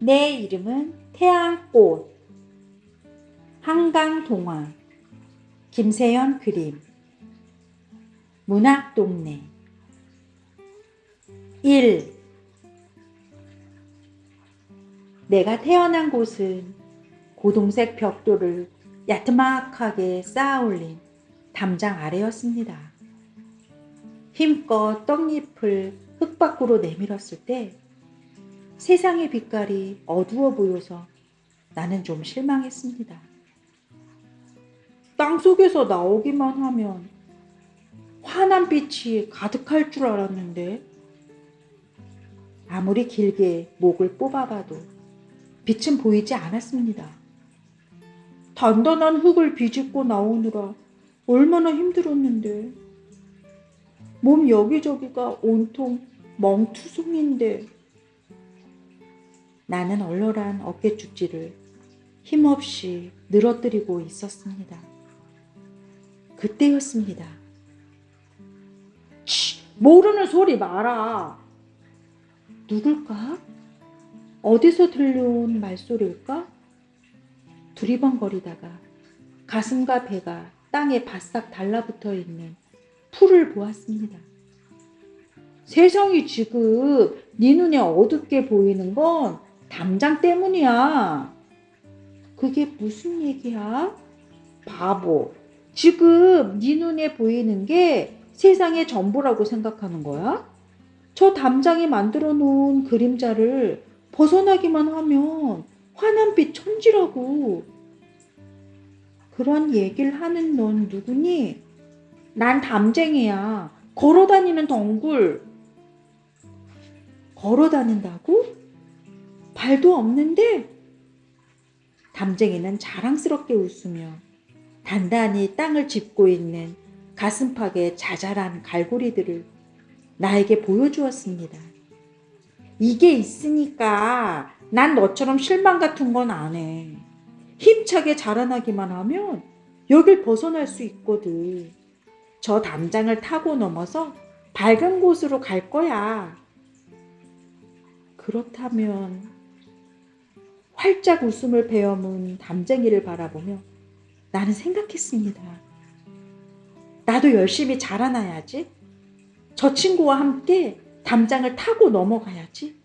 내 이름은 태양꽃. 한강동화. 김세연 그림. 문학동네. 1. 내가 태어난 곳은 고동색 벽돌을 야트막하게 쌓아올린 담장 아래였습니다. 힘껏 떡잎을 흙 밖으로 내밀었을 때 세상의 빛깔이 어두워 보여서 나는 좀 실망했습니다. 땅속에서 나오기만 하면 환한 빛이 가득할 줄 알았는데 아무리 길게 목을 뽑아봐도 빛은 보이지 않았습니다. 단단한 흙을 비집고 나오느라 얼마나 힘들었는데 몸 여기저기가 온통 멍투성인데 나는 얼얼한 어깨축지를 힘없이 늘어뜨리고 있었습니다. 그때였습니다. 모르는 소리 마라. 누굴까? 어디서 들려온 말소리일까? 두리번거리다가 가슴과 배가 땅에 바싹 달라붙어 있는 풀을 보았습니다. 세상이 지금 네 눈에 어둡게 보이는 건 담장 때문이야. 그게 무슨 얘기야? 바보. 지금 네 눈에 보이는 게 세상의 전부라고 생각하는 거야? 저 담장이 만들어 놓은 그림자를 벗어나기만 하면 환한빛 천지라고. 그런 얘기를 하는 넌 누구니? 난 담쟁이야. 걸어다니는 덩굴. 걸어다닌다고? 발도 없는데? 담쟁이는 자랑스럽게 웃으며 단단히 땅을 짚고 있는 가슴팍의 자잘한 갈고리들을 나에게 보여주었습니다. 이게 있으니까 난 너처럼 실망 같은 건 안 해. 힘차게 자라나기만 하면 여길 벗어날 수 있거든. 저 담장을 타고 넘어서 밝은 곳으로 갈 거야. 그렇다면 활짝 웃음을 베어문 담쟁이를 바라보며 나는 생각했습니다. 나도 열심히 자라나야지. 저 친구와 함께 담장을 타고 넘어가야지.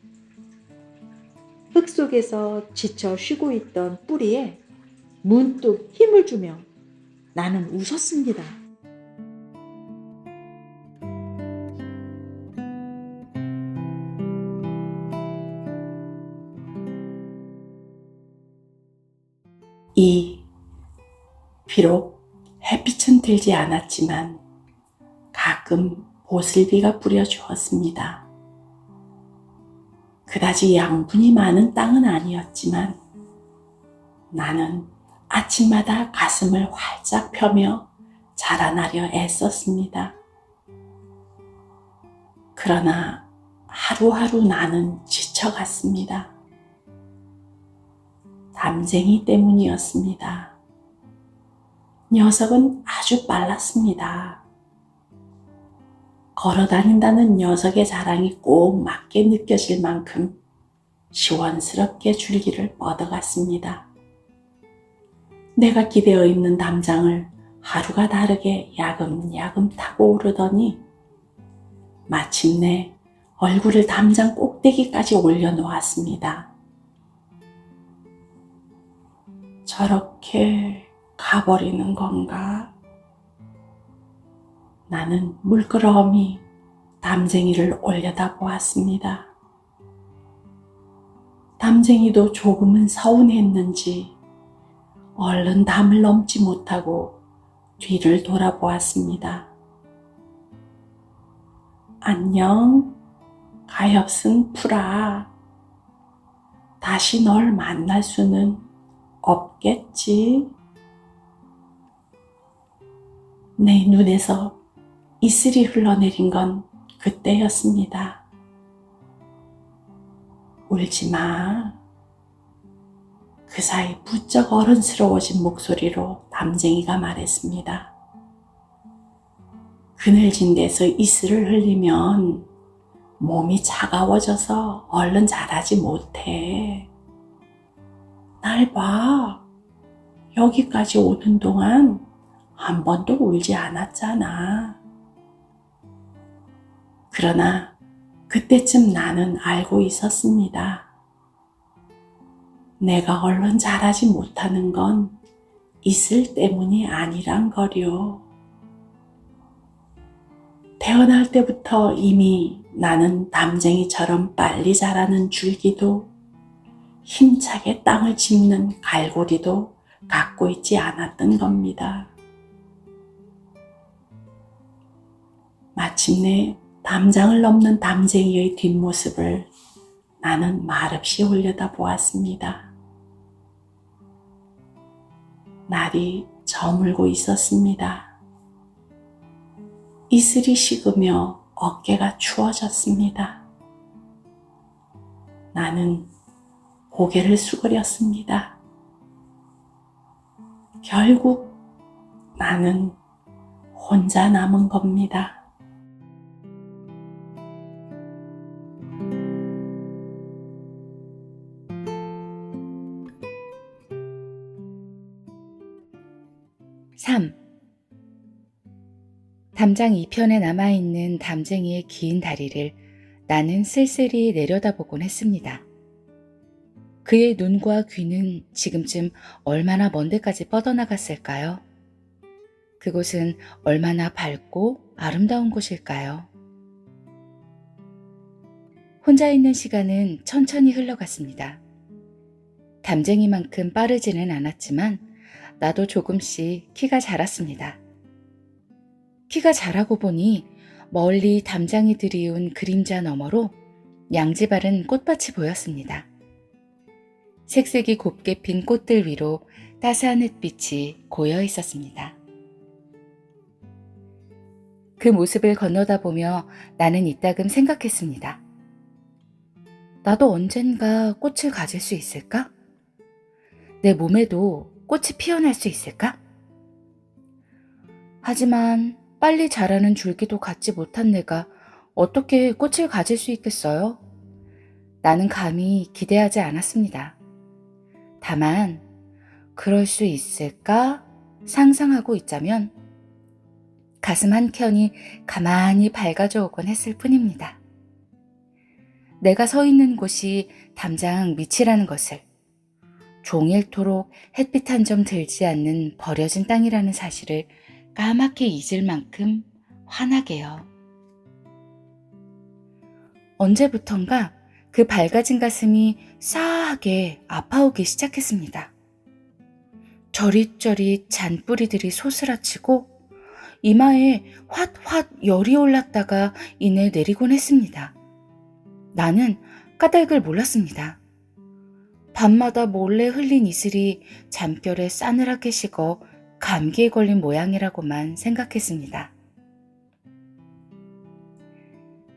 흙 속에서 지쳐 쉬고 있던 뿌리에 문득 힘을 주며 나는 웃었습니다. 비록 햇빛은 들지 않았지만 가끔 보슬비가 뿌려주었습니다. 그다지 양분이 많은 땅은 아니었지만 나는 아침마다 가슴을 활짝 펴며 자라나려 애썼습니다. 그러나 하루하루 나는 지쳐갔습니다. 담쟁이 때문이었습니다. 녀석은 아주 빨랐습니다. 걸어다닌다는 녀석의 자랑이 꼭 맞게 느껴질 만큼 시원스럽게 줄기를 뻗어갔습니다. 내가 기대어 있는 담장을 하루가 다르게 야금야금 타고 오르더니 마침내 얼굴을 담장 꼭대기까지 올려놓았습니다. 저렇게 가버리는 건가? 나는 물끄러미 담쟁이를 올려다보았습니다. 담쟁이도 조금은 서운했는지 얼른 담을 넘지 못하고 뒤를 돌아보았습니다. 안녕, 가엾은 풀아. 다시 널 만날 수는 없겠지? 내 눈에서 이슬이 흘러내린 건 그때였습니다. 울지 마. 그 사이 부쩍 어른스러워진 목소리로 담쟁이가 말했습니다. 그늘진 데서 이슬을 흘리면 몸이 차가워져서 얼른 자라지 못해. 날 봐. 여기까지 오는 동안 한 번도 울지 않았잖아. 그러나 그때쯤 나는 알고 있었습니다. 내가 얼른 자라지 못하는 건 이슬 때문이 아니란 거요. 태어날 때부터 이미 나는 담쟁이처럼 빨리 자라는 줄기도 힘차게 땅을 짚는 갈고리도 갖고 있지 않았던 겁니다. 마침내 담장을 넘는 담쟁이의 뒷모습을 나는 말없이 올려다보았습니다. 날이 저물고 있었습니다. 이슬이 식으며 어깨가 추워졌습니다. 나는 고개를 숙였습니다. 결국 나는 혼자 남은 겁니다. (3) 담장 2편에 남아있는 담쟁이의 긴 다리를 나는 쓸쓸히 내려다보곤 했습니다. 그의 눈과 귀는 지금쯤 얼마나 먼 데까지 뻗어나갔을까요? 그곳은 얼마나 밝고 아름다운 곳일까요? 혼자 있는 시간은 천천히 흘러갔습니다. 담쟁이만큼 빠르지는 않았지만 나도 조금씩 키가 자랐습니다. 키가 자라고 보니 멀리 담장이 들이운 그림자 너머로 양지 바른 꽃밭이 보였습니다. 색색이 곱게 핀 꽃들 위로 따스한 햇빛이 고여 있었습니다. 그 모습을 건너다 보며 나는 이따금 생각했습니다. 나도 언젠가 꽃을 가질 수 있을까? 내 몸에도 꽃이 피어날 수 있을까? 하지만 빨리 자라는 줄기도 갖지 못한 내가 어떻게 꽃을 가질 수 있겠어요? 나는 감히 기대하지 않았습니다. 다만 그럴 수 있을까 상상하고 있자면 가슴 한켠이 가만히 밝아져 오곤 했을 뿐입니다. 내가 서 있는 곳이 담장 밑이라는 것을, 종일토록 햇빛 한 점 들지 않는 버려진 땅이라는 사실을 까맣게 잊을 만큼 환하게요. 언제부턴가 그 밝아진 가슴이 싸하게 아파오기 시작했습니다. 저릿저릿 잔뿌리들이 솟으라치고 이마에 활활 열이 올랐다가 이내 내리곤 했습니다. 나는 까닭을 몰랐습니다. 밤마다 몰래 흘린 이슬이 잔뼈에 싸늘하게 식어 감기에 걸린 모양이라고만 생각했습니다.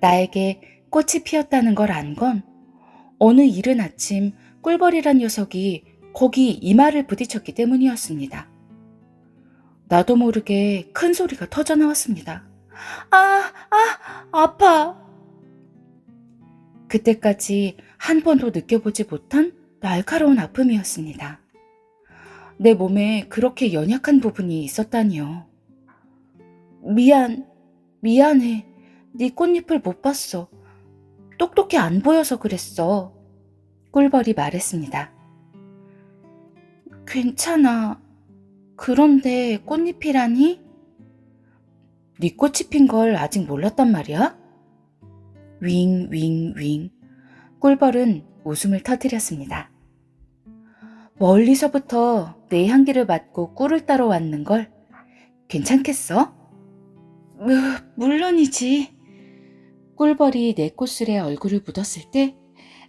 나에게 꽃이 피었다는 걸 안 건 어느 이른 아침 꿀벌이란 녀석이 거기 이마를 부딪혔기 때문이었습니다. 나도 모르게 큰 소리가 터져나왔습니다. 아파. 그때까지 한 번도 느껴보지 못한 날카로운 아픔이었습니다. 내 몸에 그렇게 연약한 부분이 있었다니요. 미안해. 네 꽃잎을 못 봤어. 똑똑히 안 보여서 그랬어. 꿀벌이 말했습니다. 괜찮아. 그런데 꽃잎이라니? 네 꽃이 핀 걸 아직 몰랐단 말이야? 윙. 꿀벌은 웃음을 터뜨렸습니다. 멀리서부터 내 향기를 맡고 꿀을 따러 왔는 걸 괜찮겠어? 물론이지. 꿀벌이 내 꽃술에 얼굴을 묻었을 때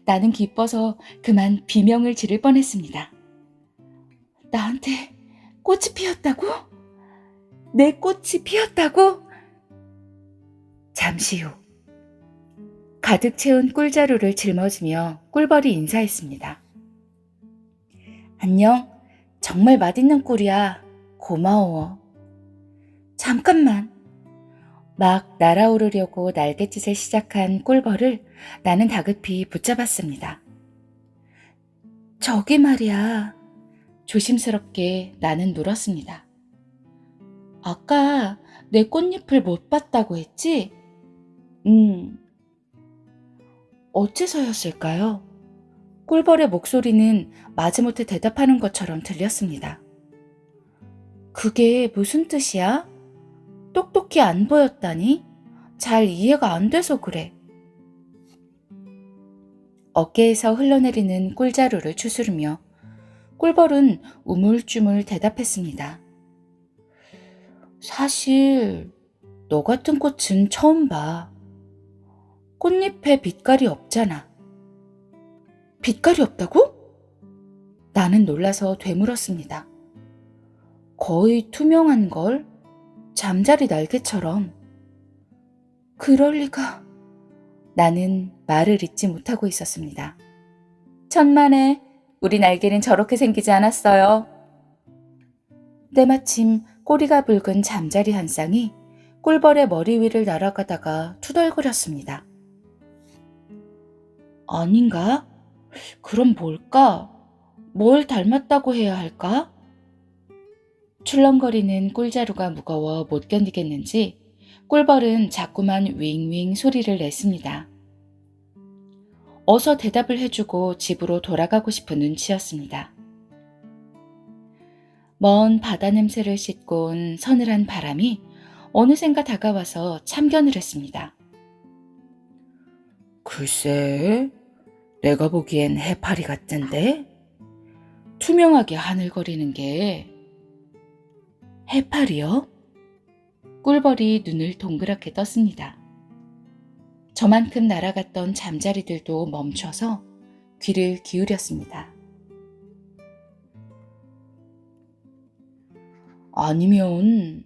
나는 기뻐서 그만 비명을 지를 뻔했습니다. 나한테 꽃이 피었다고? 내 꽃이 피었다고? 잠시 후 가득 채운 꿀자루를 짊어지며 꿀벌이 인사했습니다. 안녕, 정말 맛있는 꿀이야. 고마워. 잠깐만. 막 날아오르려고 날갯짓을 시작한 꿀벌을 나는 다급히 붙잡았습니다. 저기 말이야. 조심스럽게 나는 물었습니다. 아까 내 꽃잎을 못 봤다고 했지? 어째서였을까요? 꿀벌의 목소리는 마지못해 대답하는 것처럼 들렸습니다. 그게 무슨 뜻이야? 똑똑히 안 보였다니? 잘 이해가 안 돼서 그래. 어깨에서 흘러내리는 꿀자루를 추스르며 꿀벌은 우물쭈물 대답했습니다. 사실 너 같은 꽃은 처음 봐. 꽃잎에 빛깔이 없잖아. 빛깔이 없다고? 나는 놀라서 되물었습니다. 거의 투명한 걸? 잠자리 날개처럼. 그럴 리가. 나는 말을 잇지 못하고 있었습니다. 천만에 우리 날개는 저렇게 생기지 않았어요. 때마침 꼬리가 붉은 잠자리 한 쌍이 꿀벌의 머리 위를 날아가다가 투덜거렸습니다. 아닌가? 그럼 뭘까? 뭘 닮았다고 해야 할까? 출렁거리는 꿀자루가 무거워 못 견디겠는지 꿀벌은 자꾸만 윙윙 소리를 냈습니다. 어서 대답을 해주고 집으로 돌아가고 싶은 눈치였습니다. 먼 바다 냄새를 싣고 온 서늘한 바람이 어느샌가 다가와서 참견을 했습니다. 글쎄, 내가 보기엔 해파리 같던데? 투명하게 하늘거리는 게. 해파리요? 꿀벌이 눈을 동그랗게 떴습니다. 저만큼 날아갔던 잠자리들도 멈춰서 귀를 기울였습니다. 아니면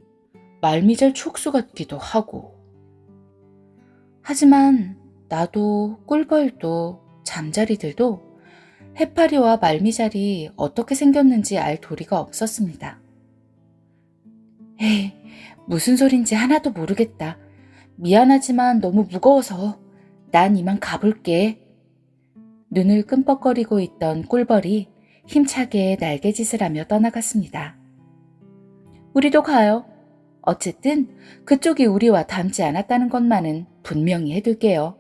말미잘 촉수 같기도 하고. 하지만 나도 꿀벌도 잠자리들도 해파리와 말미잘이 어떻게 생겼는지 알 도리가 없었습니다. 에이, 무슨 소린지 하나도 모르겠다. 미안하지만 너무 무거워서 난 이만 가볼게. 눈을 끔뻑거리고 있던 꿀벌이 힘차게 날개짓을 하며 떠나갔습니다. 우리도 가요. 어쨌든 그쪽이 우리와 닮지 않았다는 것만은 분명히 해둘게요.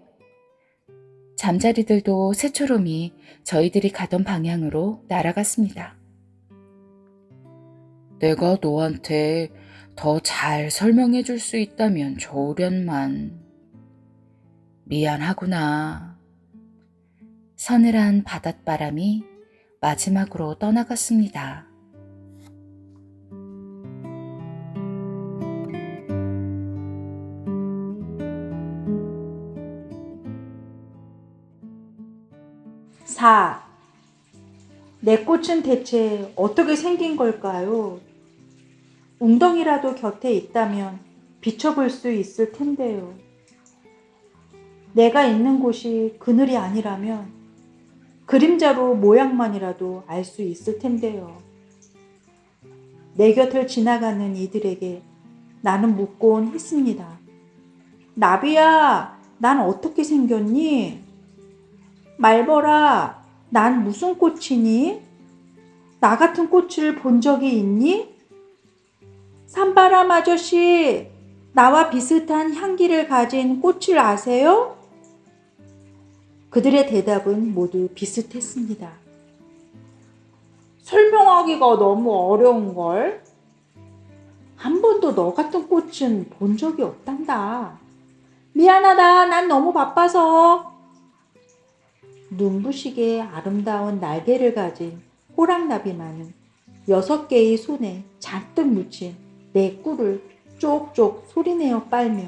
잠자리들도 새초롬이 저희들이 가던 방향으로 날아갔습니다. 내가 너한테 더 잘 설명해 줄 수 있다면 좋으련만. 미안하구나. 서늘한 바닷바람이 마지막으로 떠나갔습니다. 내 꽃은 대체 어떻게 생긴 걸까요? 웅덩이라도 곁에 있다면 비춰볼 수 있을 텐데요. 내가 있는 곳이 그늘이 아니라면 그림자로 모양만이라도 알 수 있을 텐데요. 내 곁을 지나가는 이들에게 나는 묻곤 했습니다. 나비야, 난 어떻게 생겼니? 말벌아, 난 무슨 꽃이니? 나 같은 꽃을 본 적이 있니? 산바람 아저씨, 나와 비슷한 향기를 가진 꽃을 아세요? 그들의 대답은 모두 비슷했습니다. 설명하기가 너무 어려운걸? 한 번도 너 같은 꽃은 본 적이 없단다. 미안하다, 난 너무 바빠서. 눈부시게 아름다운 날개를 가진 호랑나비만은 6개의 손에 잔뜩 묻힌 내 꿀을 쪽쪽 소리내어 빨며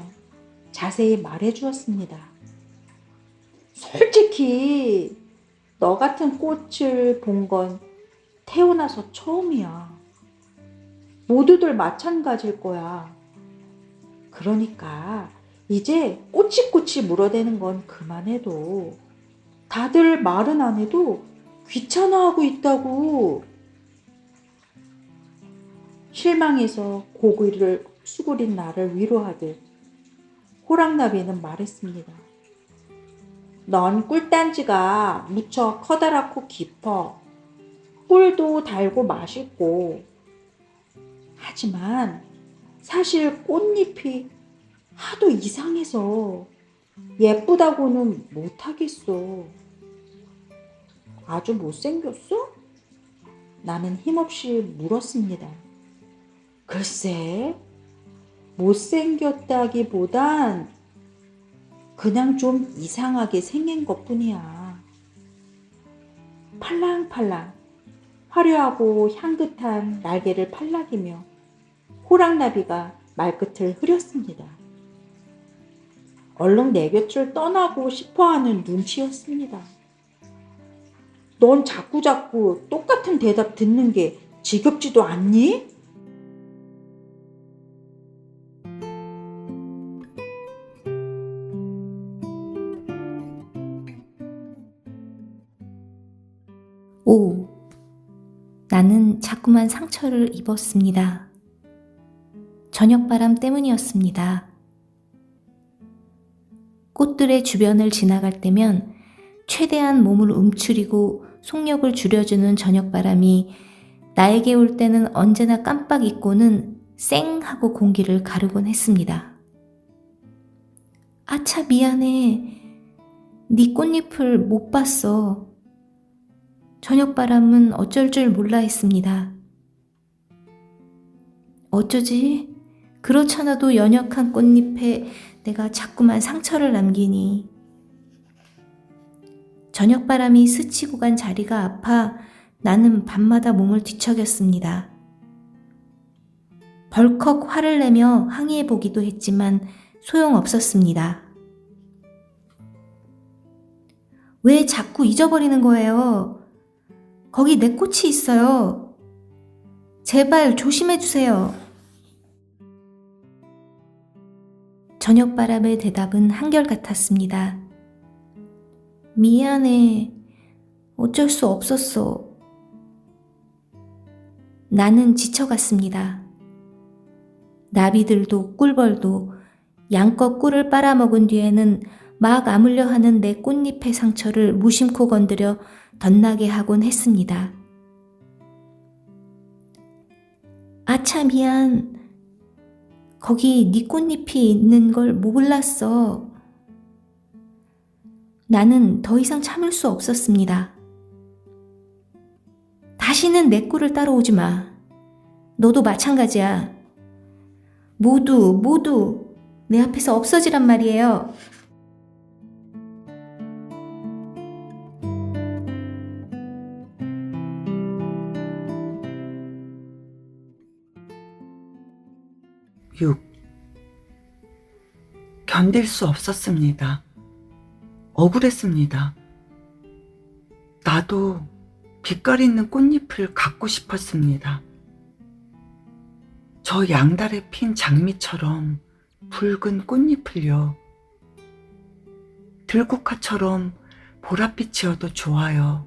자세히 말해주었습니다. 솔직히 너 같은 꽃을 본 건 태어나서 처음이야. 모두들 마찬가지일 거야. 그러니까 이제 꼬치꼬치 물어대는 건 그만해도. 다들 말은 안 해도 귀찮아하고 있다고. 실망해서 고개를 수그린 나를 위로하듯 호랑나비는 말했습니다. 넌 꿀단지가 무척 커다랗고 깊어. 꿀도 달고 맛있고. 하지만 사실 꽃잎이 하도 이상해서 예쁘다고는 못하겠어. 아주 못생겼어? 나는 힘없이 물었습니다. 글쎄, 못생겼다기보단 그냥 좀 이상하게 생긴 것뿐이야. 팔랑팔랑 화려하고 향긋한 날개를 팔락이며 호랑나비가 말끝을 흐렸습니다. 얼른 내 곁을 떠나고 싶어하는 눈치였습니다. 넌 자꾸자꾸 똑같은 대답 듣는 게 지겹지도 않니? 오, 나는 자꾸만 상처를 입었습니다. 저녁바람 때문이었습니다. 꽃들의 주변을 지나갈 때면 최대한 몸을 움츠리고 속력을 줄여주는 저녁바람이 나에게 올 때는 언제나 깜빡 잊고는 쌩 하고 공기를 가르곤 했습니다. 아차, 미안해. 네 꽃잎을 못 봤어. 저녁바람은 어쩔 줄 몰라 했습니다. 어쩌지? 그렇잖아도 연약한 꽃잎에 내가 자꾸만 상처를 남기니. 저녁바람이 스치고 간 자리가 아파 나는 밤마다 몸을 뒤척였습니다. 벌컥 화를 내며 항의해보기도 했지만 소용없었습니다. 왜 자꾸 잊어버리는 거예요? 거기 내 꽃이 있어요. 제발 조심해주세요. 저녁바람의 대답은 한결같았습니다. 미안해. 어쩔 수 없었어. 나는 지쳐갔습니다. 나비들도 꿀벌도 양껏 꿀을 빨아먹은 뒤에는 막 아물려 하는 내 꽃잎의 상처를 무심코 건드려 덧나게 하곤 했습니다. 아차, 미안. 거기 네 꽃잎이 있는 걸 몰랐어. 나는 더 이상 참을 수 없었습니다. 다시는 내 꿀을 따라오지 마. 너도 마찬가지야. 모두 내 앞에서 없어지란 말이에요. 견딜 수 없었습니다. 억울했습니다. 나도 빛깔 있는 꽃잎을 갖고 싶었습니다. 저 양달에 핀 장미처럼 붉은 꽃잎을요. 들국화처럼 보랏빛이어도 좋아요.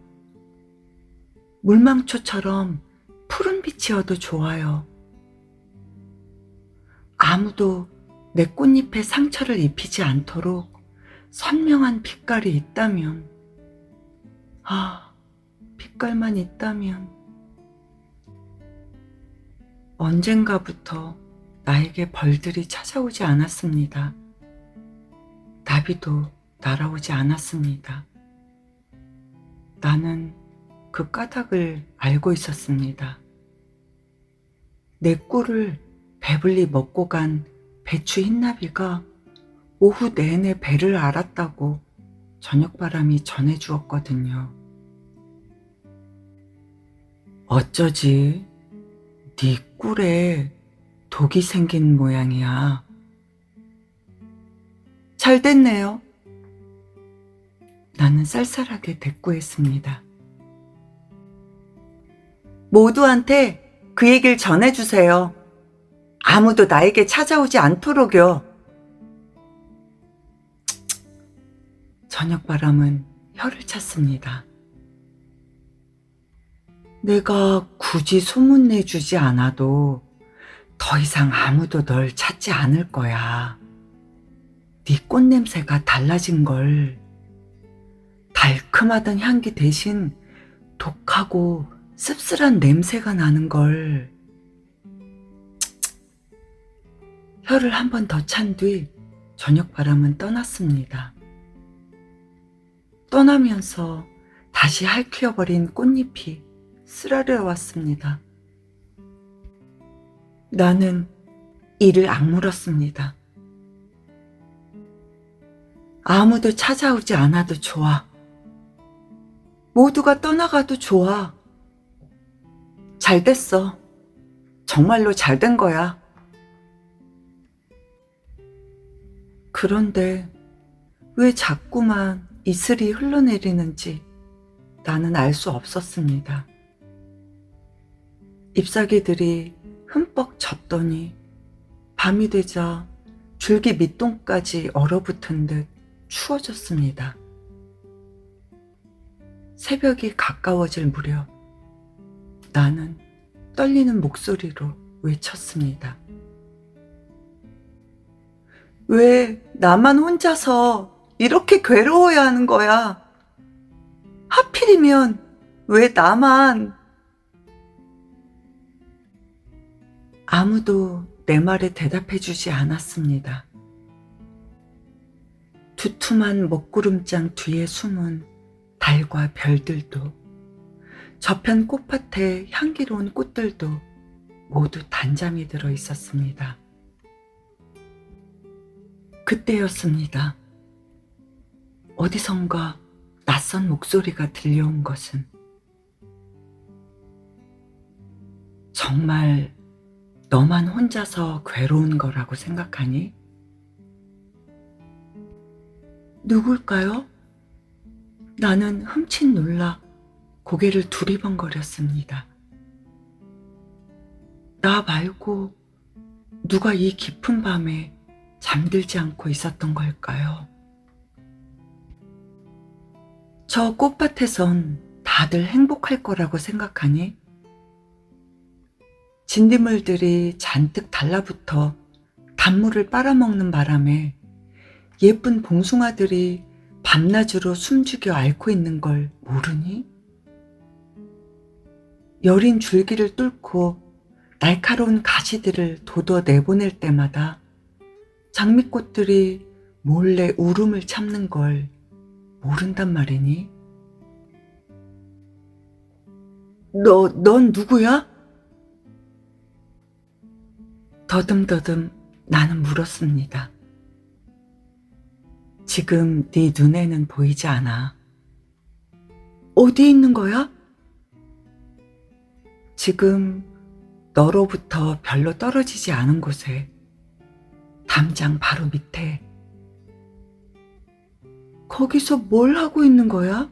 물망초처럼 푸른빛이어도 좋아요. 아무도 내 꽃잎에 상처를 입히지 않도록 선명한 빛깔이 있다면, 빛깔만 있다면. 언젠가부터 나에게 벌들이 찾아오지 않았습니다. 나비도 날아오지 않았습니다. 나는 그 까닭을 알고 있었습니다. 내 꿀을 배불리 먹고 간 배추 흰나비가 오후 내내 배를 앓았다고 저녁바람이 전해주었거든요. 어쩌지? 네 꿀에 독이 생긴 모양이야. 잘 됐네요. 나는 쌀쌀하게 대꾸했습니다. 모두한테 그 얘기를 전해주세요. 아무도 나에게 찾아오지 않도록요. 저녁바람은 혀를 찼습니다. 내가 굳이 소문내주지 않아도 더 이상 아무도 널 찾지 않을 거야. 네 꽃냄새가 달라진 걸. 달큼하던 향기 대신 독하고 씁쓸한 냄새가 나는 걸 혀를 한 번 더 찬 뒤 저녁 바람은 떠났습니다. 떠나면서 다시 할퀴어버린 꽃잎이 쓰라려 왔습니다. 나는 이를 악물었습니다. 아무도 찾아오지 않아도 좋아. 모두가 떠나가도 좋아. 잘 됐어. 정말로 잘 된 거야. 그런데 왜 자꾸만 이슬이 흘러내리는지 나는 알 수 없었습니다. 잎사귀들이 흠뻑 젖더니 밤이 되자 줄기 밑동까지 얼어붙은 듯 추워졌습니다. 새벽이 가까워질 무렵 나는 떨리는 목소리로 외쳤습니다. 왜 나만 혼자서 이렇게 괴로워야 하는 거야? 하필이면 왜 나만? 아무도 내 말에 대답해주지 않았습니다. 두툼한 먹구름장 뒤에 숨은 달과 별들도, 저편 꽃밭의 향기로운 꽃들도 모두 단잠이 들어 있었습니다. 그때였습니다. 어디선가 낯선 목소리가 들려온 것은 정말 너만 혼자서 괴로운 거라고 생각하니? 누굴까요? 나는 흠칫 놀라 고개를 두리번거렸습니다. 나 말고 누가 이 깊은 밤에 잠들지 않고 있었던 걸까요? 저 꽃밭에선 다들 행복할 거라고 생각하니? 진딧물들이 잔뜩 달라붙어 단물을 빨아먹는 바람에 예쁜 봉숭아들이 밤낮으로 숨죽여 앓고 있는 걸 모르니? 여린 줄기를 뚫고 날카로운 가시들을 돋워 내보낼 때마다 장미꽃들이 몰래 울음을 참는 걸 모른단 말이니? 넌 누구야? 더듬더듬 나는 물었습니다. 지금 네 눈에는 보이지 않아. 어디 있는 거야? 지금 너로부터 별로 떨어지지 않은 곳에, 담장 바로 밑에. 거기서 뭘 하고 있는 거야?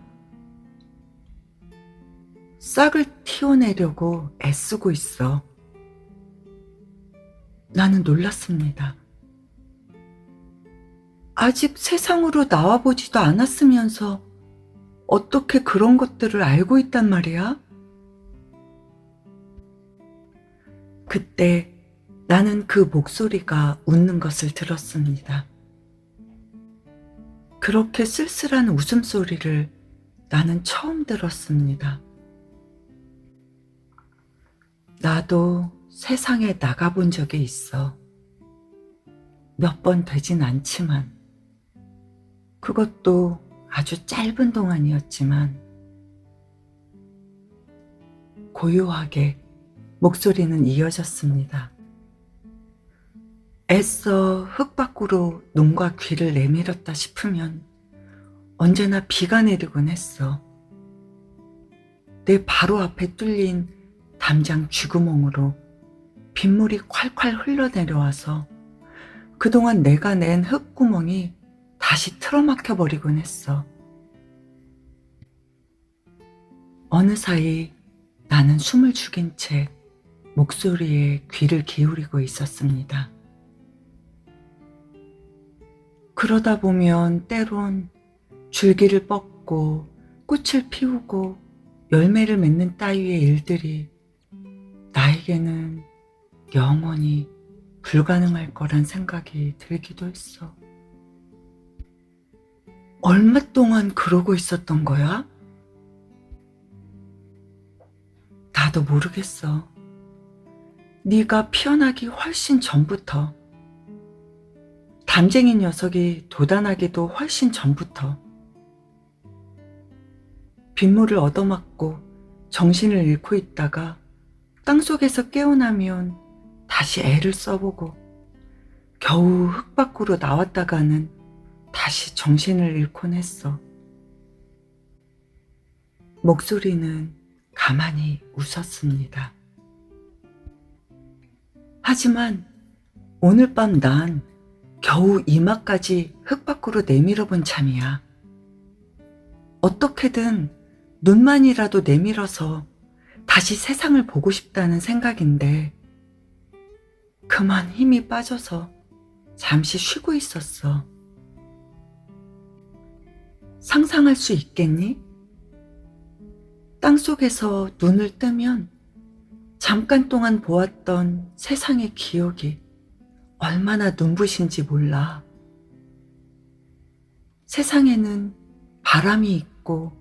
싹을 틔워내려고 애쓰고 있어. 나는 놀랐습니다. 아직 세상으로 나와보지도 않았으면서 어떻게 그런 것들을 알고 있단 말이야? 그때 나는 그 목소리가 웃는 것을 들었습니다. 그렇게 쓸쓸한 웃음소리를 나는 처음 들었습니다. 나도 세상에 나가본 적이 있어. 몇 번 되진 않지만, 그것도 아주 짧은 동안이었지만, 고요하게 목소리는 이어졌습니다. 애써 흙 밖으로 눈과 귀를 내밀었다 싶으면 언제나 비가 내리곤 했어. 내 바로 앞에 뚫린 담장 쥐구멍으로 빗물이 콸콸 흘러내려와서 그동안 내가 낸 흙구멍이 다시 틀어막혀 버리곤 했어. 어느 사이 나는 숨을 죽인 채 목소리에 귀를 기울이고 있었습니다. 그러다 보면 때론 줄기를 뻗고 꽃을 피우고 열매를 맺는 따위의 일들이 나에게는 영원히 불가능할 거란 생각이 들기도 했어. 얼마 동안 그러고 있었던 거야? 나도 모르겠어. 네가 피어나기 훨씬 전부터, 담쟁이 녀석이 도단하기도 훨씬 전부터 빗물을 얻어맞고 정신을 잃고 있다가 땅속에서 깨어나면 다시 애를 써보고 겨우 흙 밖으로 나왔다가는 다시 정신을 잃곤 했어. 목소리는 가만히 웃었습니다. 하지만 오늘 밤 난 겨우 이마까지 흙 밖으로 내밀어 본 참이야. 어떻게든 눈만이라도 내밀어서 다시 세상을 보고 싶다는 생각인데 그만 힘이 빠져서 잠시 쉬고 있었어. 상상할 수 있겠니? 땅속에서 눈을 뜨면 잠깐 동안 보았던 세상의 기억이 얼마나 눈부신지 몰라. 세상에는 바람이 있고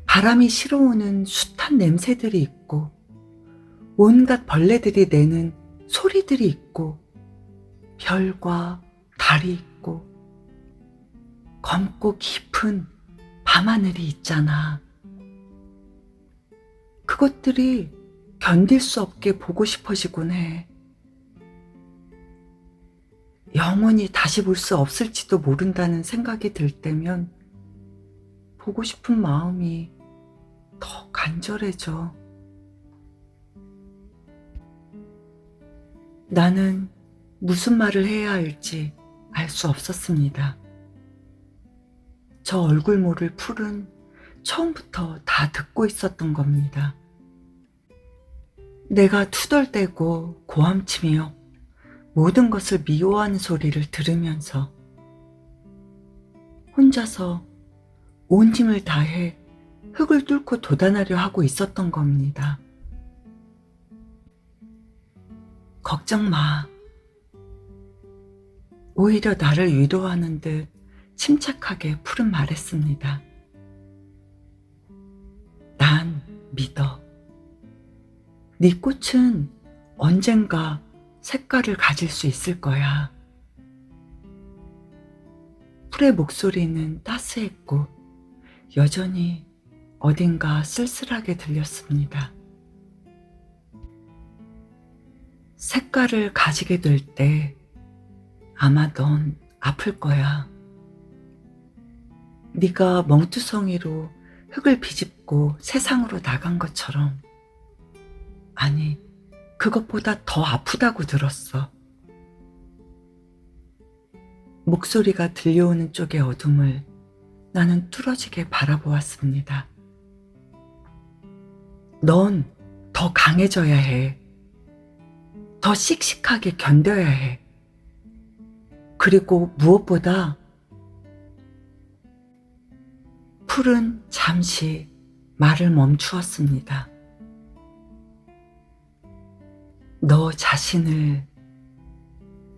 바람이 실어오는 숱한 냄새들이 있고 온갖 벌레들이 내는 소리들이 있고 별과 달이 있고 검고 깊은 밤하늘이 있잖아. 그것들이 견딜 수 없게 보고 싶어지곤 해. 영원히 다시 볼 수 없을지도 모른다는 생각이 들 때면 보고 싶은 마음이 더 간절해져. 나는 무슨 말을 해야 할지 알 수 없었습니다. 저 얼굴 모를 풀은 처음부터 다 듣고 있었던 겁니다. 내가 투덜대고 고함치며 모든 것을 미워하는 소리를 들으면서 혼자서 온 힘을 다해 흙을 뚫고 도단하려 하고 있었던 겁니다. 걱정 마. 오히려 나를 위로하는 듯 침착하게 푸른 말했습니다. 난 믿어. 네 꽃은 언젠가 색깔을 가질 수 있을 거야. 풀의 목소리는 따스했고 여전히 어딘가 쓸쓸하게 들렸습니다. 색깔을 가지게 될 때 아마 넌 아플 거야. 네가 멍투성이로 흙을 비집고 세상으로 나간 것처럼. 아니, 그것보다 더 아프다고 들었어. 목소리가 들려오는 쪽의 어둠을 나는 뚫어지게 바라보았습니다. 넌 더 강해져야 해. 더 씩씩하게 견뎌야 해. 그리고 무엇보다 풀은 잠시 말을 멈추었습니다. 너 자신을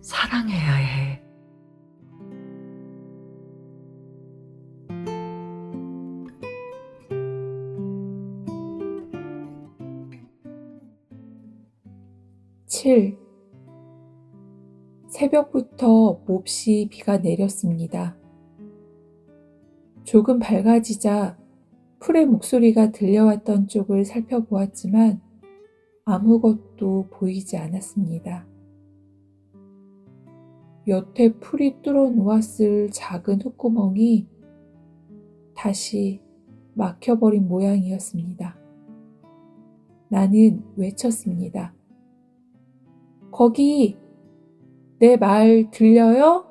사랑해야 해. 새벽부터 몹시 비가 내렸습니다. 조금 밝아지자 풀의 목소리가 들려왔던 쪽을 살펴보았지만 아무것도 보이지 않았습니다. 여태 풀이 뚫어 놓았을 작은 흙구멍이 다시 막혀버린 모양이었습니다. 나는 외쳤습니다. 거기 내 말 들려요?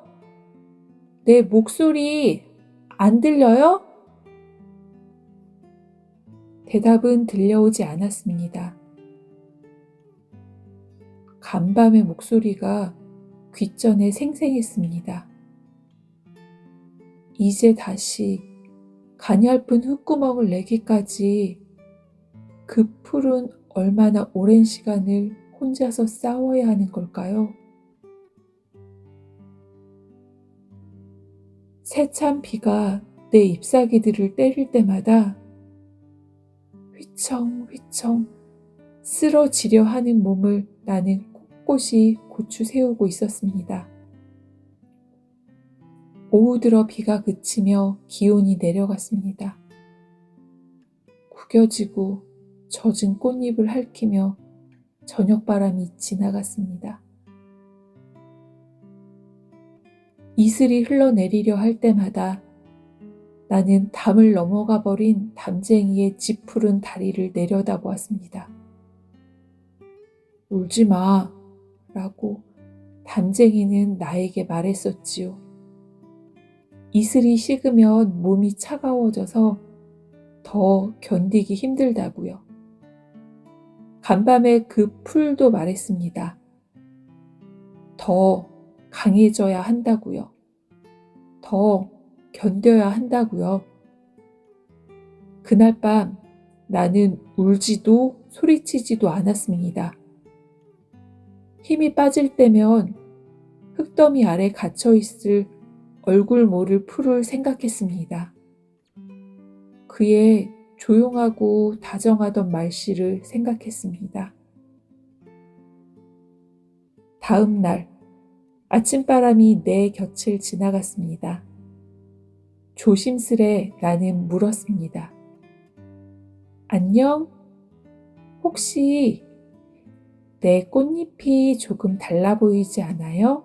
내 목소리 안 들려요? 대답은 들려오지 않았습니다. 간밤의 목소리가 귓전에 생생했습니다. 이제 다시 가냘픈 흙구멍을 내기까지 그 풀은 얼마나 오랜 시간을 혼자서 싸워야 하는 걸까요? 세찬 비가 내 잎사귀들을 때릴 때마다 휘청휘청 쓰러지려 하는 몸을 나는 꼿꼿이 고추 세우고 있었습니다. 오후 들어 비가 그치며 기온이 내려갔습니다. 구겨지고 젖은 꽃잎을 핥히며 저녁바람이 지나갔습니다. 이슬이 흘러내리려 할 때마다 나는 담을 넘어가 버린 담쟁이의 지푸른 다리를 내려다보았습니다. 울지 마, 라고 담쟁이는 나에게 말했었지요. 이슬이 식으면 몸이 차가워져서 더 견디기 힘들다고요. 간밤에 그 풀도 말했습니다. 더 강해져야 한다고요. 더 견뎌야 한다고요. 그날 밤 나는 울지도 소리치지도 않았습니다. 힘이 빠질 때면 흙더미 아래 갇혀있을 얼굴 모를 풀을 생각했습니다. 그의 조용하고 다정하던 말씨를 생각했습니다. 다음 날 아침바람이 내 곁을 지나갔습니다. 조심스레 나는 물었습니다. 안녕? 혹시 내 꽃잎이 조금 달라 보이지 않아요?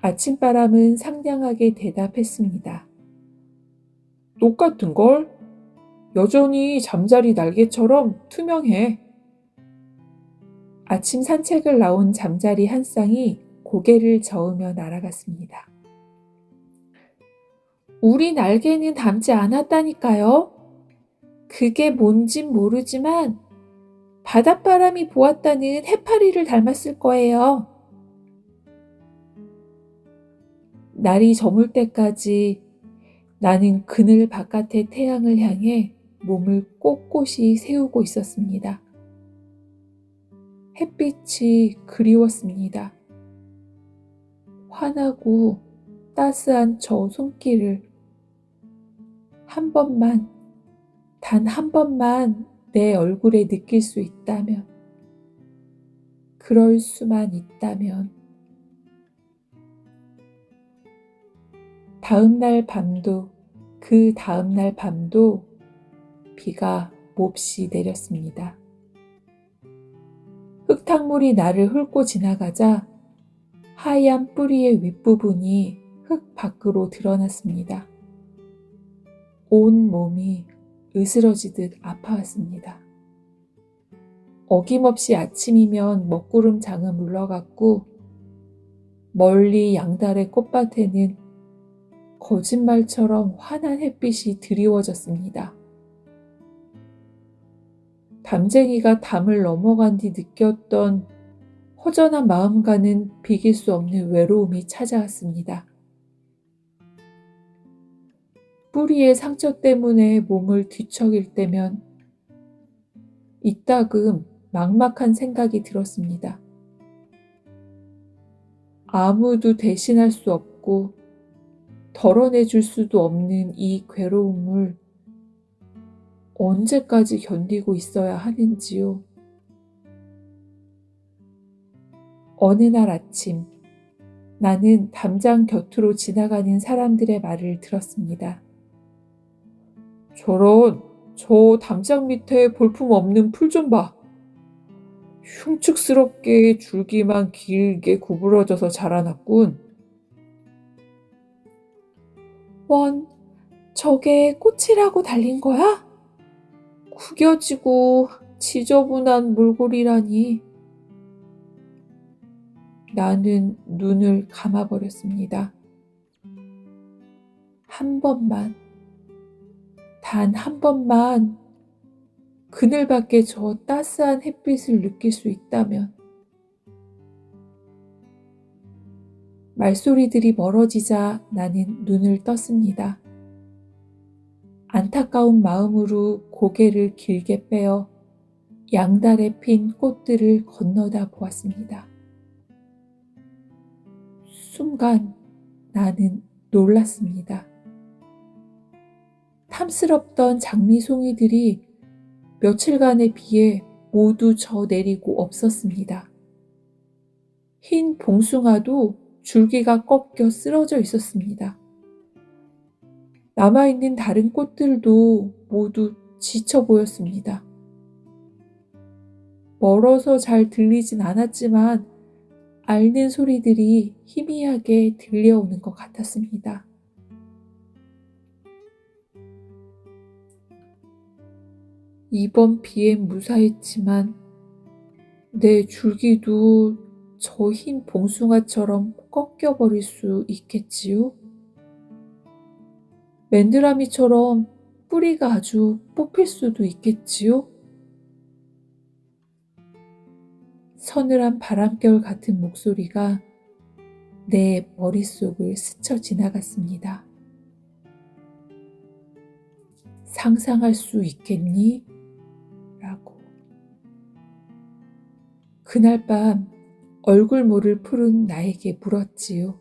아침바람은 상냥하게 대답했습니다. 똑같은걸? 여전히 잠자리 날개처럼 투명해. 아침 산책을 나온 잠자리 한 쌍이 고개를 저으며 날아갔습니다. 우리 날개는 닮지 않았다니까요. 그게 뭔진 모르지만 바닷바람이 보았다는 해파리를 닮았을 거예요. 날이 저물 때까지 나는 그늘 바깥의 태양을 향해 몸을 꼿꼿이 세우고 있었습니다. 햇빛이 그리웠습니다. 환하고 따스한 저 손길을 한 번만, 단 한 번만 내 얼굴에 느낄 수 있다면, 그럴 수만 있다면. 다음날 밤도 그 다음날 밤도 비가 몹시 내렸습니다. 흙탕물이 나를 훑고 지나가자 하얀 뿌리의 윗부분이 흙 밖으로 드러났습니다. 온 몸이 으스러지듯 아파왔습니다. 어김없이 아침이면 먹구름장은 물러갔고 멀리 양달의 꽃밭에는 거짓말처럼 환한 햇빛이 드리워졌습니다. 담쟁이가 담을 넘어간 뒤 느꼈던 허전한 마음과는 비길 수 없는 외로움이 찾아왔습니다. 뿌리의 상처 때문에 몸을 뒤척일 때면 이따금 막막한 생각이 들었습니다. 아무도 대신할 수 없고 덜어내줄 수도 없는 이 괴로움을 언제까지 견디고 있어야 하는지요. 어느 날 아침, 나는 담장 곁으로 지나가는 사람들의 말을 들었습니다. 저런, 저 담장 밑에 볼품없는 풀 좀 봐. 흉측스럽게 줄기만 길게 구부러져서 자라났군. 원, 저게 꽃이라고 달린 거야? 구겨지고 지저분한 몰골이라니. 나는 눈을 감아버렸습니다. 한 번만, 단 한 번만 그늘 밖에 저 따스한 햇빛을 느낄 수 있다면. 말소리들이 멀어지자 나는 눈을 떴습니다. 안타까운 마음으로 고개를 길게 빼어 양달에 핀 꽃들을 건너다 보았습니다. 순간 나는 놀랐습니다. 탐스럽던 장미송이들이 며칠간의 비에 모두 저 내리고 없었습니다. 흰 봉숭아도 줄기가 꺾여 쓰러져 있었습니다. 남아있는 다른 꽃들도 모두 지쳐 보였습니다. 멀어서 잘 들리진 않았지만 앓는 소리들이 희미하게 들려오는 것 같았습니다. 이번 비엔 무사했지만 내 줄기도 저 흰 봉숭아처럼 꺾여버릴 수 있겠지요? 맨드라미처럼 뿌리가 아주 뽑힐 수도 있겠지요? 서늘한 바람결 같은 목소리가 내 머릿속을 스쳐 지나갔습니다. 상상할 수 있겠니? 라고. 그날 밤 얼굴모를 푸른 나에게 물었지요.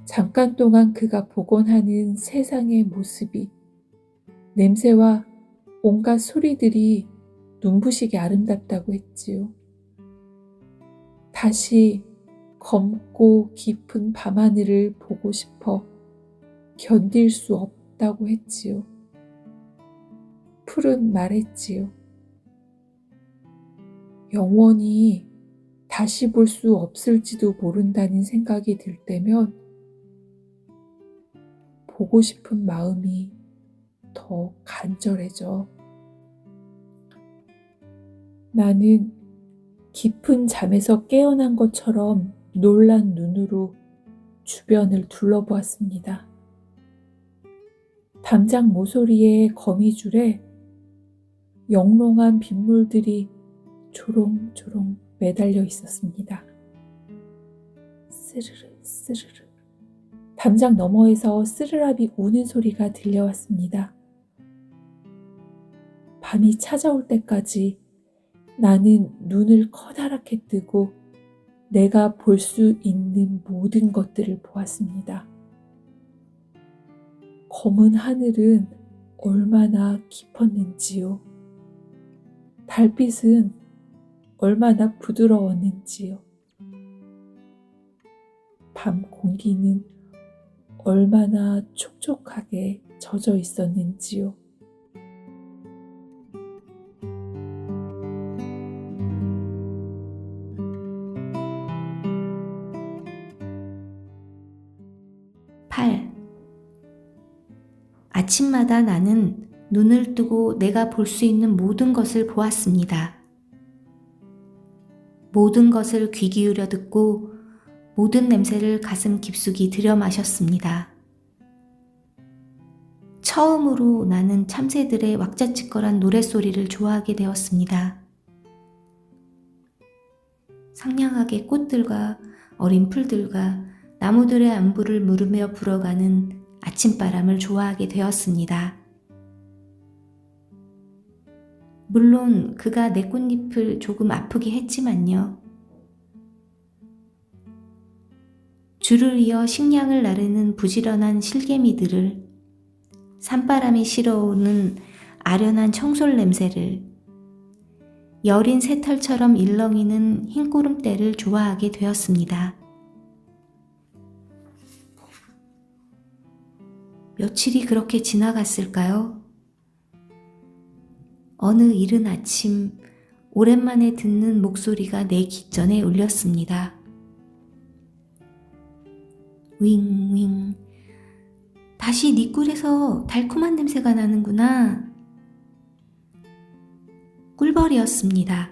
잠깐 동안 그가 보곤 하는 세상의 모습이, 냄새와 온갖 소리들이 눈부시게 아름답다고 했지요. 다시 검고 깊은 밤하늘을 보고 싶어 견딜 수 없다고 했지요. 풀은 말했지요. 영원히 다시 볼 수 없을지도 모른다는 생각이 들 때면 보고 싶은 마음이 더 간절해져. 나는 깊은 잠에서 깨어난 것처럼 놀란 눈으로 주변을 둘러보았습니다. 담장 모서리에 거미줄에 영롱한 빗물들이 조롱조롱 매달려 있었습니다. 스르르 스르르. 담장 너머에서 스르랍이 우는 소리가 들려왔습니다. 밤이 찾아올 때까지 나는 눈을 커다랗게 뜨고 내가 볼 수 있는 모든 것들을 보았습니다. 검은 하늘은 얼마나 깊었는지요. 달빛은 얼마나 부드러웠는지요. 밤 공기는 얼마나 촉촉하게 젖어 있었는지요. 아침마다 나는 눈을 뜨고 내가 볼 수 있는 모든 것을 보았습니다. 모든 것을 귀 기울여 듣고 모든 냄새를 가슴 깊숙이 들여 마셨습니다. 처음으로 나는 참새들의 왁자지껄한 노랫소리를 좋아하게 되었습니다. 상냥하게 꽃들과 어린 풀들과 나무들의 안부를 물으며 불어가는 아침바람을 좋아하게 되었습니다. 물론 그가 내 꽃잎을 조금 아프게 했지만요. 줄을 이어 식량을 나르는 부지런한 실개미들을, 산바람이 실어오는 아련한 청솔 냄새를, 여린 새털처럼 일렁이는 흰구름대를 좋아하게 되었습니다. 며칠이 그렇게 지나갔을까요? 어느 이른 아침 오랜만에 듣는 목소리가 내 귓전에 울렸습니다. 윙윙. 다시 네 꿀에서 달콤한 냄새가 나는구나. 꿀벌이었습니다.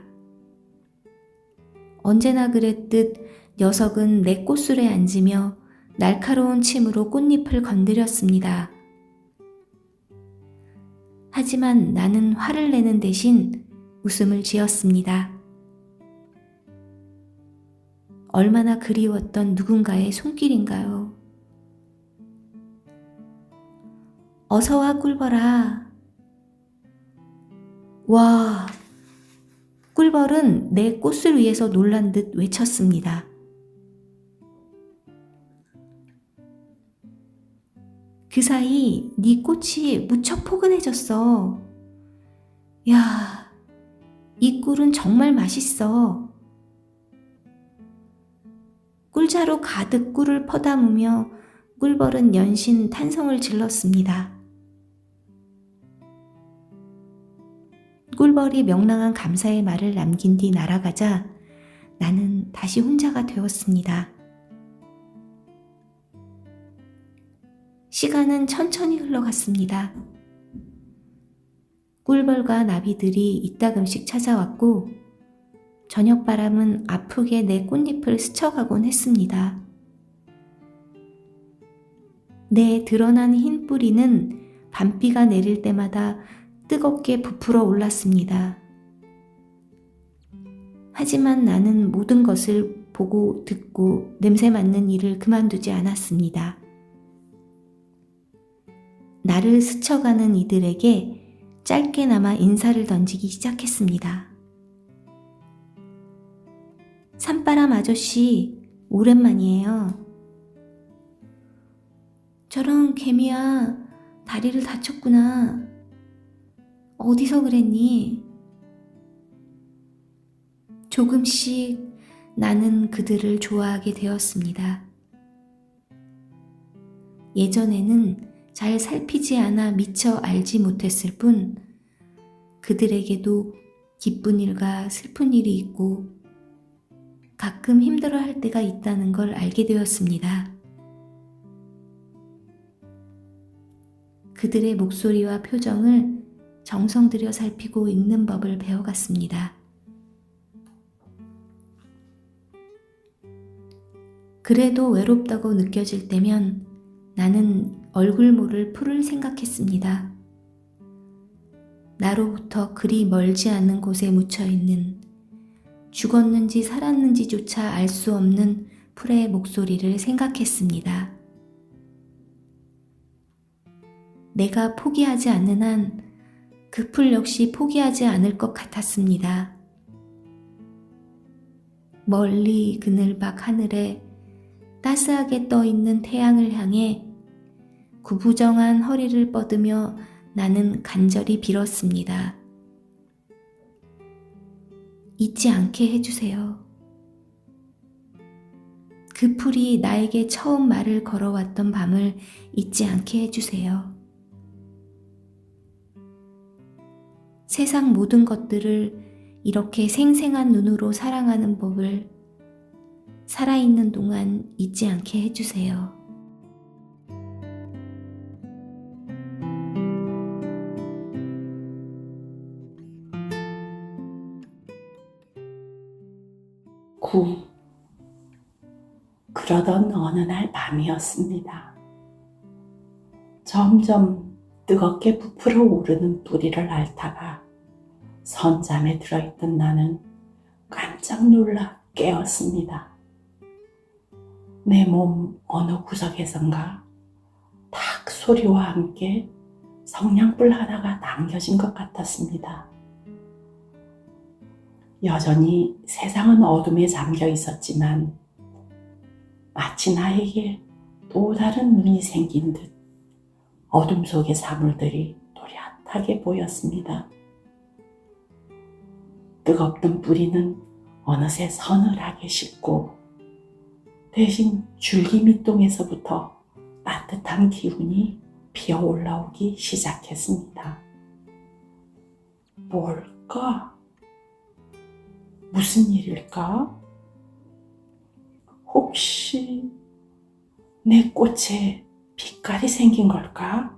언제나 그랬듯 녀석은 내 꽃술에 앉으며 날카로운 침으로 꽃잎을 건드렸습니다. 하지만 나는 화를 내는 대신 웃음을 지었습니다. 얼마나 그리웠던 누군가의 손길인가요? 어서와 꿀벌아. 와, 꿀벌은 내 꽃을 위해서 놀란 듯 외쳤습니다. 그 사이 네 꽃이 무척 포근해졌어. 야, 이 꿀은 정말 맛있어. 꿀자루 가득 꿀을 퍼담으며 꿀벌은 연신 탄성을 질렀습니다. 꿀벌이 명랑한 감사의 말을 남긴 뒤 날아가자 나는 다시 혼자가 되었습니다. 시간은 천천히 흘러갔습니다. 꿀벌과 나비들이 이따금씩 찾아왔고 저녁바람은 아프게 내 꽃잎을 스쳐가곤 했습니다. 내 드러난 흰 뿌리는 밤비가 내릴 때마다 뜨겁게 부풀어 올랐습니다. 하지만 나는 모든 것을 보고 듣고 냄새 맡는 일을 그만두지 않았습니다. 나를 스쳐가는 이들에게 짧게나마 인사를 던지기 시작했습니다. 산바람 아저씨, 오랜만이에요. 저런 개미야, 다리를 다쳤구나. 어디서 그랬니? 조금씩 나는 그들을 좋아하게 되었습니다. 예전에는 잘 살피지 않아 미처 알지 못했을 뿐 그들에게도 기쁜 일과 슬픈 일이 있고 가끔 힘들어할 때가 있다는 걸 알게 되었습니다. 그들의 목소리와 표정을 정성 들여 살피고 읽는 법을 배워갔습니다. 그래도 외롭다고 느껴질 때면 나는 얼굴 모를 풀을 생각했습니다. 나로부터 그리 멀지 않은 곳에 묻혀있는 죽었는지 살았는지조차 알 수 없는 풀의 목소리를 생각했습니다. 내가 포기하지 않는 한 그 풀 역시 포기하지 않을 것 같았습니다. 멀리 그늘박 하늘에 따스하게 떠있는 태양을 향해 구부정한 허리를 뻗으며 나는 간절히 빌었습니다. 잊지 않게 해주세요. 그 풀이 나에게 처음 말을 걸어왔던 밤을 잊지 않게 해주세요. 세상 모든 것들을 이렇게 생생한 눈으로 사랑하는 법을 살아있는 동안 잊지 않게 해주세요. 그러던 어느 날 밤이었습니다. 점점 뜨겁게 부풀어 오르는 뿌리를 앓다가 선잠에 들어있던 나는 깜짝 놀라 깨었습니다. 내 몸 어느 구석에선가 탁 소리와 함께 성냥불 하나가 당겨진 것 같았습니다. 여전히 세상은 어둠에 잠겨 있었지만 마치 나에게 또 다른 눈이 생긴 듯 어둠 속의 사물들이 또렷하게 보였습니다. 뜨겁던 뿌리는 어느새 서늘하게 식고 대신 줄기 밑동에서부터 따뜻한 기운이 피어 올라오기 시작했습니다. 뭘까? 무슨 일일까? 혹시 내 꽃에 빛깔이 생긴 걸까?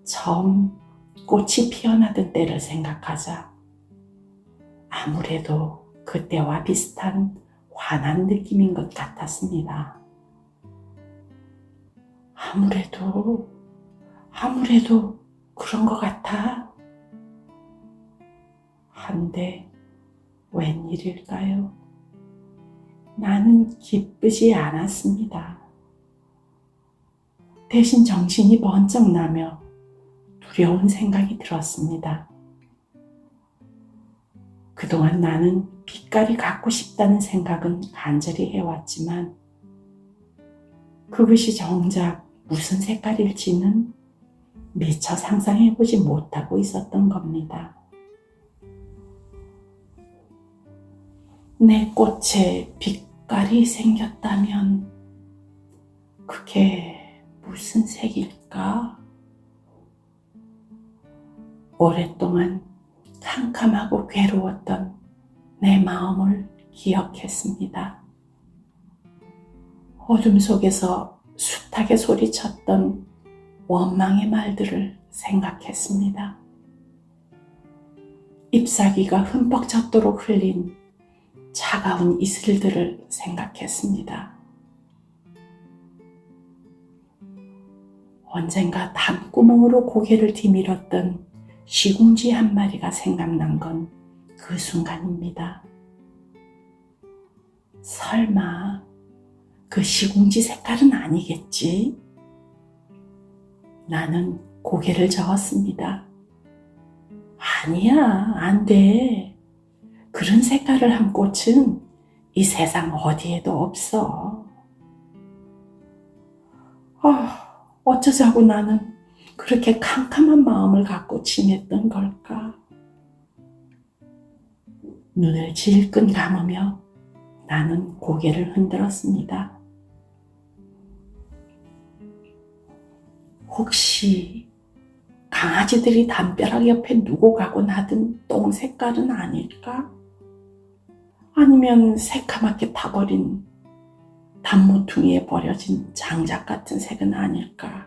처음 꽃이 피어나던 때를 생각하자 아무래도 그때와 비슷한 환한 느낌인 것 같았습니다. 아무래도 그런 것 같아. 한데 웬일일까요? 나는 기쁘지 않았습니다. 대신 정신이 번쩍 나며 두려운 생각이 들었습니다. 그동안 나는 빛깔이 갖고 싶다는 생각은 간절히 해왔지만 그것이 정작 무슨 색깔일지는 미처 상상해보지 못하고 있었던 겁니다. 내 꽃에 빛깔이 생겼다면 그게 무슨 색일까? 오랫동안 캄캄하고 괴로웠던 내 마음을 기억했습니다. 어둠 속에서 숱하게 소리쳤던 원망의 말들을 생각했습니다. 잎사귀가 흠뻑 젖도록 흘린 차가운 이슬들을 생각했습니다. 언젠가 담구멍으로 고개를 디밀었던 시궁지 한 마리가 생각난 건 그 순간입니다. 설마 그 시궁지 색깔은 아니겠지? 나는 고개를 저었습니다. 아니야, 안 돼. 그런 색깔을 한 꽃은 이 세상 어디에도 없어. 어쩌자고 나는 그렇게 캄캄한 마음을 갖고 지냈던 걸까? 눈을 질끈 감으며 나는 고개를 흔들었습니다. 혹시 강아지들이 담벼락 옆에 누고 가고 나던 똥 색깔은 아닐까? 아니면 새카맣게 타버린 단모퉁이에 버려진 장작 같은 색은 아닐까?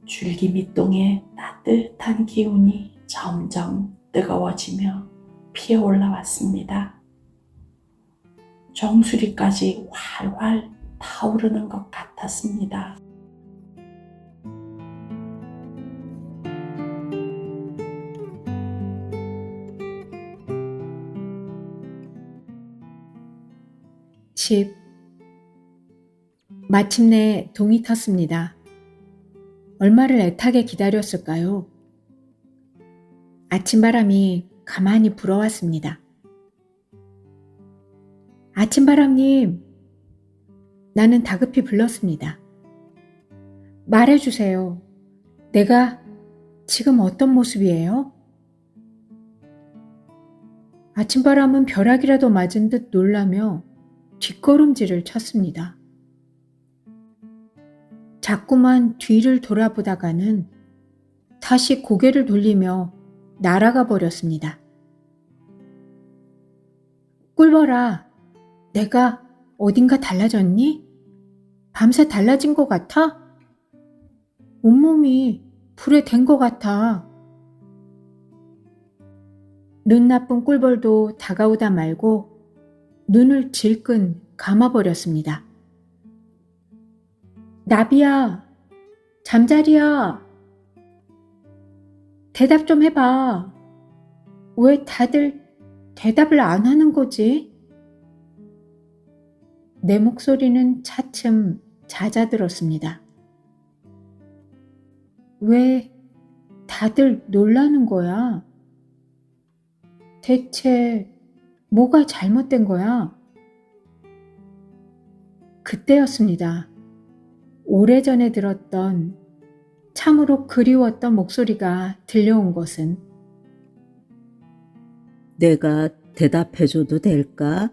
줄기밑동의 따뜻한 기운이 점점 뜨거워지며 피어 올라왔습니다. 정수리까지 활활 타오르는 것 같았습니다. 마침내 동이 텄습니다. 얼마를 애타게 기다렸을까요? 아침바람이 가만히 불어왔습니다. 아침바람님, 나는 다급히 불렀습니다. 말해주세요. 내가 지금 어떤 모습이에요? 아침바람은 벼락이라도 맞은 듯 놀라며 뒷걸음질을 쳤습니다. 자꾸만 뒤를 돌아보다가는 다시 고개를 돌리며 날아가 버렸습니다. 꿀벌아, 내가 어딘가 달라졌니? 밤새 달라진 것 같아? 온몸이 불에 댄 것 같아. 눈 나쁜 꿀벌도 다가오다 말고 눈을 질끈 감아버렸습니다. 나비야, 잠자리야. 대답 좀 해봐. 왜 다들 대답을 안 하는 거지? 내 목소리는 차츰 잦아들었습니다. 왜 다들 놀라는 거야? 대체 뭐가 잘못된 거야? 그때였습니다. 오래전에 들었던 참으로 그리웠던 목소리가 들려온 것은 내가 대답해줘도 될까?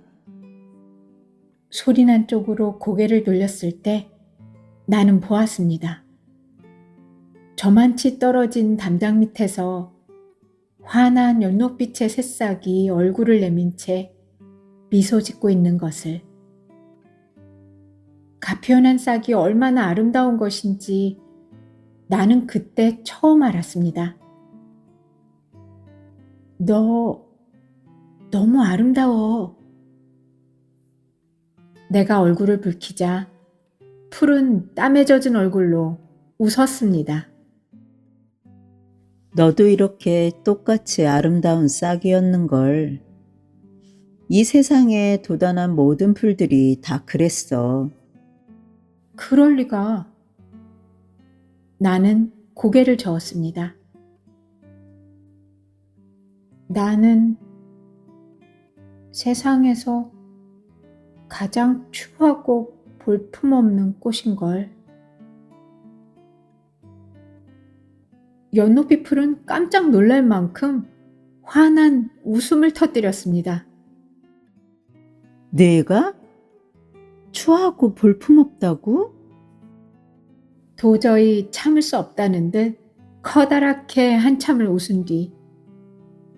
소리난 쪽으로 고개를 돌렸을 때 나는 보았습니다. 저만치 떨어진 담장 밑에서 환한 연록빛의 새싹이 얼굴을 내민 채 미소 짓고 있는 것을. 가편한 싹이 얼마나 아름다운 것인지 나는 그때 처음 알았습니다. 너 너무 아름다워. 내가 얼굴을 붉히자 푸른 땀에 젖은 얼굴로 웃었습니다. 너도 이렇게 똑같이 아름다운 싹이었는걸. 이 세상에 도단한 모든 풀들이 다 그랬어. 그럴 리가. 나는 고개를 저었습니다. 나는 세상에서 가장 추하고 볼품없는 꽃인걸. 연높이 풀은 깜짝 놀랄 만큼 환한 웃음을 터뜨렸습니다. 내가? 추하고 볼품없다고? 도저히 참을 수 없다는 듯 커다랗게 한참을 웃은 뒤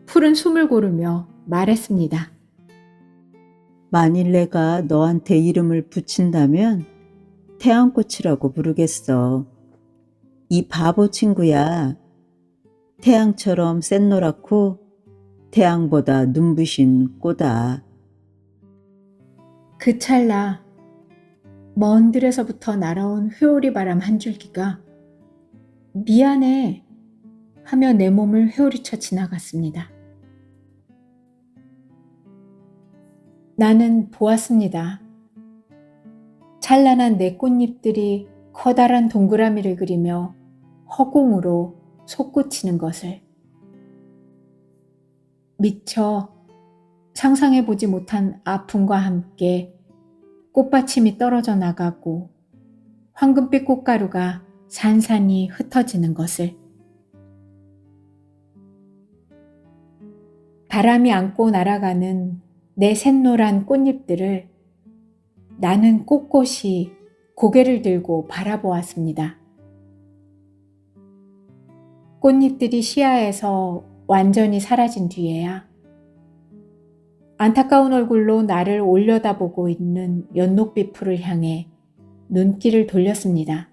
풀은 숨을 고르며 말했습니다. 만일 내가 너한테 이름을 붙인다면 태양꽃이라고 부르겠어. 이 바보 친구야. 태양처럼 샛노랗고 태양보다 눈부신 꽃아. 그 찰나 먼 들에서부터 날아온 회오리 바람 한 줄기가 미안해 하며 내 몸을 회오리쳐 지나갔습니다. 나는 보았습니다. 찬란한 내 꽃잎들이 커다란 동그라미를 그리며 허공으로 솟구치는 것을. 미처 상상해보지 못한 아픔과 함께 꽃받침이 떨어져 나가고 황금빛 꽃가루가 산산이 흩어지는 것을. 바람이 안고 날아가는 내 샛노란 꽃잎들을 나는 꼿꼿이 고개를 들고 바라보았습니다. 꽃잎들이 시야에서 완전히 사라진 뒤에야 안타까운 얼굴로 나를 올려다보고 있는 연녹빛 풀을 향해 눈길을 돌렸습니다.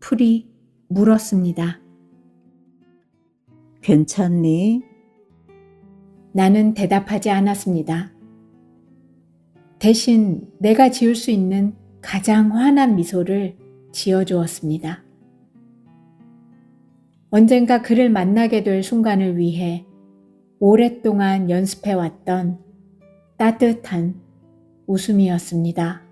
풀이 물었습니다. 괜찮니? 나는 대답하지 않았습니다. 대신 내가 지을 수 있는 가장 환한 미소를 지어주었습니다. 언젠가 그를 만나게 될 순간을 위해 오랫동안 연습해왔던 따뜻한 웃음이었습니다.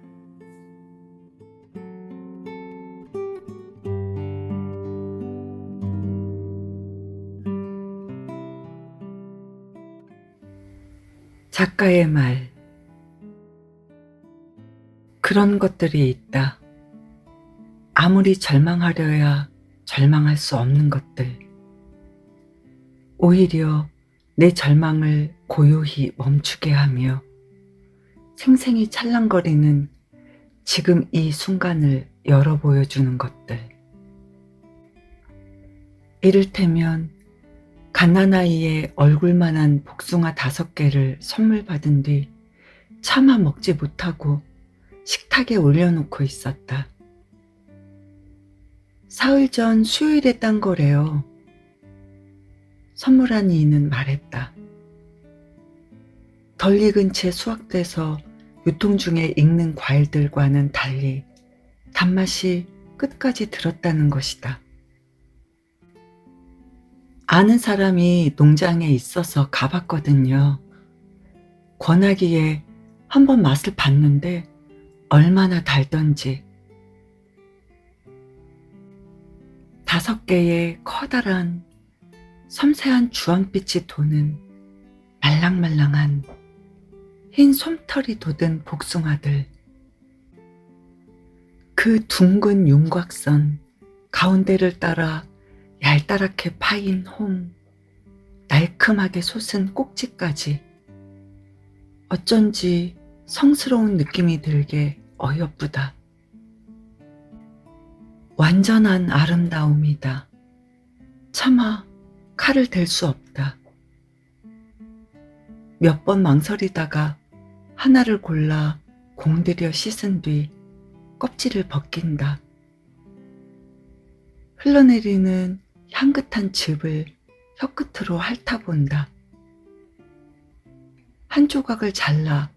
작가의 말. 그런 것들이 있다. 아무리 절망하려야 절망할 수 없는 것들. 오히려 내 절망을 고요히 멈추게 하며 생생히 찰랑거리는 지금 이 순간을 열어 보여주는 것들. 이를테면 갓난아이의 얼굴만한 복숭아 5개를 선물 받은 뒤 차마 먹지 못하고 식탁에 올려놓고 있었다. 사흘 전 수요일에 딴 거래요. 선물한 이는 말했다. 덜 익은 채 수확돼서 유통 중에 익는 과일들과는 달리 단맛이 끝까지 들었다는 것이다. 아는 사람이 농장에 있어서 가봤거든요. 권하기에 한번 맛을 봤는데 얼마나 달던지. 5개의 커다란 섬세한 주황빛이 도는 말랑말랑한 흰 솜털이 돋은 복숭아들. 그 둥근 윤곽선 가운데를 따라 얄따랗게 파인 홍, 날큼하게 솟은 꼭지까지 어쩐지 성스러운 느낌이 들게 어여쁘다. 완전한 아름다움이다. 차마 칼을 댈 수 없다. 몇 번 망설이다가 하나를 골라 공들여 씻은 뒤 껍질을 벗긴다. 흘러내리는 향긋한 즙을 혀끝으로 핥아본다. 한 조각을 잘라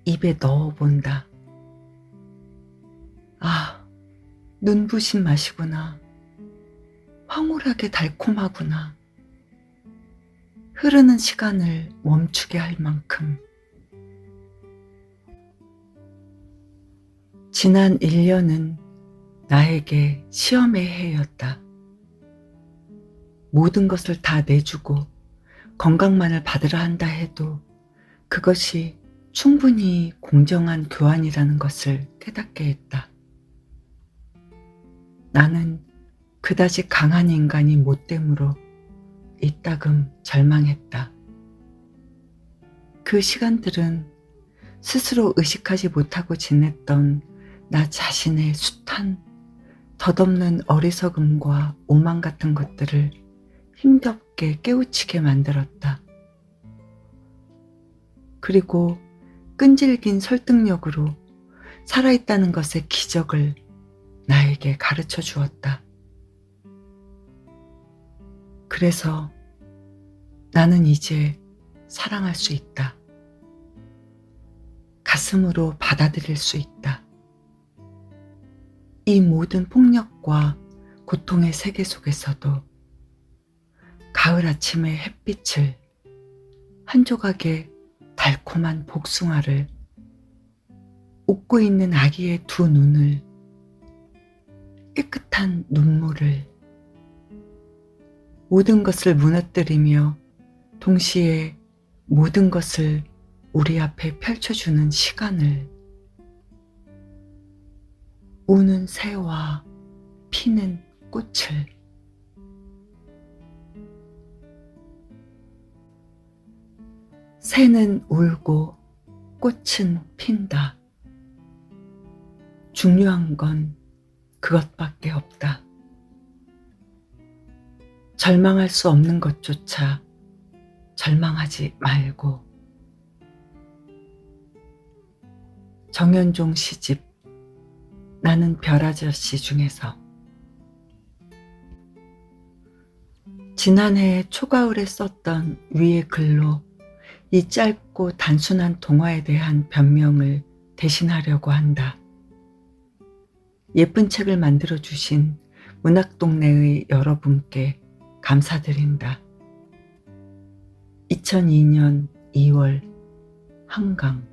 입에 넣어본다. 아, 눈부신 맛이구나. 황홀하게 달콤하구나. 흐르는 시간을 멈추게 할 만큼. 지난 1년은 나에게 시험의 해였다. 모든 것을 다 내주고 건강만을 받으라 한다 해도 그것이 충분히 공정한 교환이라는 것을 깨닫게 했다. 나는 그다지 강한 인간이 못됨으로 이따금 절망했다. 그 시간들은 스스로 의식하지 못하고 지냈던 나 자신의 숱한 덧없는 어리석음과 오만 같은 것들을 힘겹게 깨우치게 만들었다. 그리고 끈질긴 설득력으로 살아있다는 것의 기적을 나에게 가르쳐 주었다. 그래서 나는 이제 사랑할 수 있다. 가슴으로 받아들일 수 있다. 이 모든 폭력과 고통의 세계 속에서도 가을 아침의 햇빛을, 한 조각의 달콤한 복숭아를, 웃고 있는 아기의 두 눈을, 깨끗한 눈물을, 모든 것을 무너뜨리며 동시에 모든 것을 우리 앞에 펼쳐주는 시간을, 우는 새와 피는 꽃을, 새는 울고 꽃은 핀다. 중요한 건 그것밖에 없다. 절망할 수 없는 것조차 절망하지 말고. 정현종 시집 나는 별아저씨 중에서. 지난해 초가을에 썼던 위의 글로 이 짧고 단순한 동화에 대한 변명을 대신하려고 한다. 예쁜 책을 만들어주신 문학동네의 여러분께 감사드린다. 2002년 2월 한강.